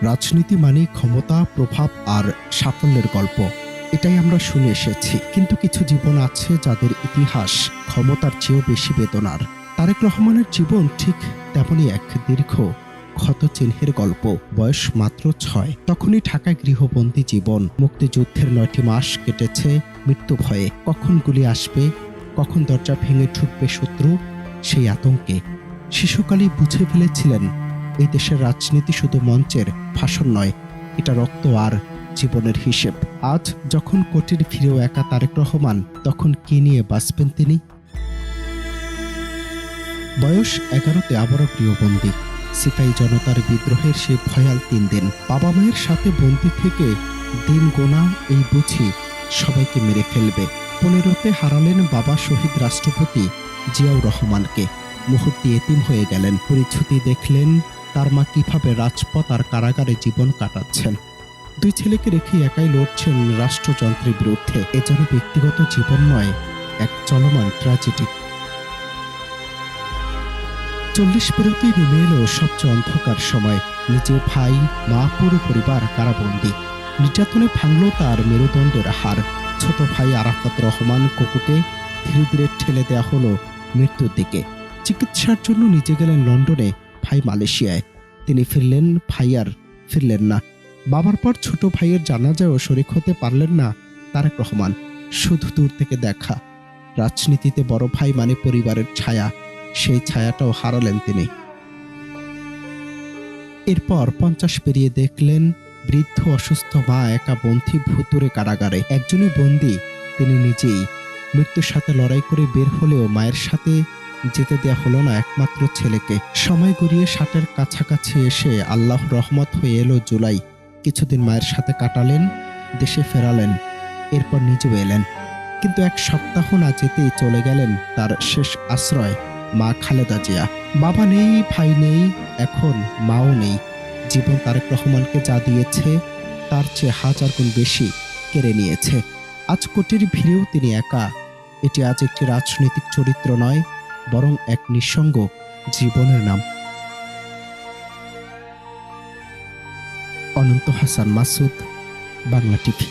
রাজনীতি মানে ক্ষমতা, প্রভাব আর সাফল্যের গল্প। এটাই আমরা শুনে এসেছি, কিন্তু কিছু জীবন আছে যাদের ইতিহাস ক্ষমতার চেয়েও বেশি বেদনার। তারেক রহমানের জীবন ঠিক তেমনই এক দীর্ঘ ক্ষত চিহ্নের গল্প। বয়স মাত্র 6, তখনই ঢাকায় গৃহবন্দী জীবন। মুক্তিযুদ্ধের 9টি মাস কেটেছে মৃত্যু ভয়ে। কখন গুলি আসবে, কখন দরজা ভেঙে ঢুকবে শত্রু, সেই আতঙ্কে। শিশুকালেই বুঝে ফেলেছিলেন এই দেশের রাজনীতি শুধু মঞ্চের ভাষণ নয়, এটা রক্ত আর জীবনের হিসেব। আজ যখন কোর্টের ফিরেও একা তারেক রহমান, তখন কি নিয়ে বাঁচবেন তিনি? বয়স 11তে আবারও গৃহবন্দী। সিপাহী জনতার বিদ্রোহের সে ভয়াল 3 দিন। বাবা মায়ের সাথে বন্দী থেকে দিন গোনা এই বুঝি সবাইকে মেরে ফেলবে। 15তে হারালেন বাবা শহীদ রাষ্ট্রপতি জিয়াউর রহমানকে। মুহূর্তে এতিম হয়ে গেলেন। পরিচ্ছুতি দেখলেন তার মা কিভাবে রাজপথ আর কারাগারে জীবন কাটাচ্ছেন। 2 ছেলেকে রেখে একাই লড়ছেন রাষ্ট্রযন্ত্রের বিরুদ্ধে। এ যেন ব্যক্তিগত জীবন নয়, এক চলমান ট্র্যাজেডি। 40 পেরোতেই নেমে এলো সবচেয়ে অন্ধকার সময়। নিজে, ভাই, মা, পুরো পরিবার কারাবন্দী। নির্যাতনে ভাঙল তার মেরুদণ্ডের হাড়। ছোট ভাই আরাফাত রহমান কোকুকে ধীরে ধীরে ঠেলে দেয়া হলো মৃত্যুর দিকে। চিকিৎসার জন্য নিজে গেলেন লন্ডনে, ভাই মালয়েশিয়ায়। তিনি ফিরলেন, ভাই আর ফিরলেন না। বাবার পর ছোট ভাইয়ের জানাজায়ও শরিক হতে পারলেন না তারেক রহমান। শুধু দূর থেকে দেখা। রাজনীতিতে বড় ভাই মানে পরিবারের ছায়া, সেই ছায়াটাও হারালেন তিনি। এরপর 50 পেরিয়ে দেখলেন বৃদ্ধ অসুস্থ মা একা বন্দী ভুতুরে কারাগারে। একজনই বন্দী, তিনি নিজেই। মৃত্যুর সাথে লড়াই করে বের হলেও মায়ের সাথে যেতে দেয়া হলো না একমাত্র ছেলেকে। সময় গড়িয়ে 60-এর কাছাকাছি এসে আল্লাহর রহমত হয়ে এলো জুলাই। কিছুদিন মায়ের সাথে কাটালেন, দেশে ফেরালেন, এরপর নিজেও এলেন। কিন্তু 1 সপ্তাহ না যেতেই চলে গেলেন তার শেষ আশ্রয় মা খালেদা জিয়া। বাবা নেই, ভাই নেই, এখন মাও নেই। জীবন তারেক রহমানকে যা দিয়েছে তার চেয়ে 1000 গুণ বেশি কেড়ে নিয়েছে। আজ কোর্টের ভিড়েও তিনি একা। এটি আজ একটি রাজনৈতিক চরিত্র নয়, বরং এক নিঃসঙ্গ জীবনের নাম। অনন্ত হাসান মাসুদ, বাংলা টিভি।